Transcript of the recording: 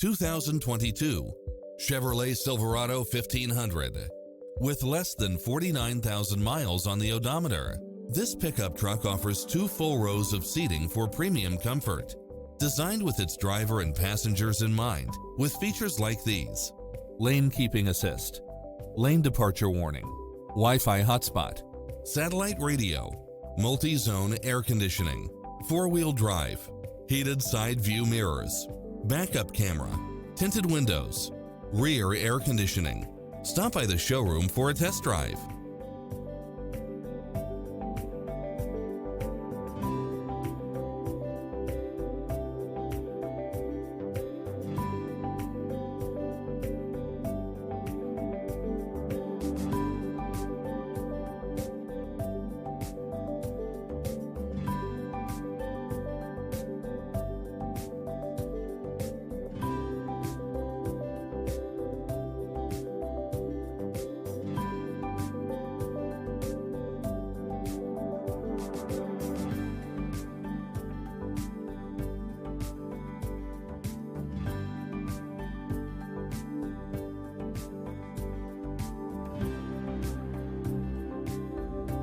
2022 Chevrolet Silverado 1500. With less than 49,000 miles on the odometer, this pickup truck offers 2 full rows of seating for premium comfort. Designed with its driver and passengers in mind, with features like these: lane keeping assist, lane departure warning, Wi-Fi hotspot, satellite radio, multi-zone air conditioning, 4-wheel drive, heated side view mirrors, backup camera, tinted windows, rear air conditioning. Stop by the showroom for a test drive.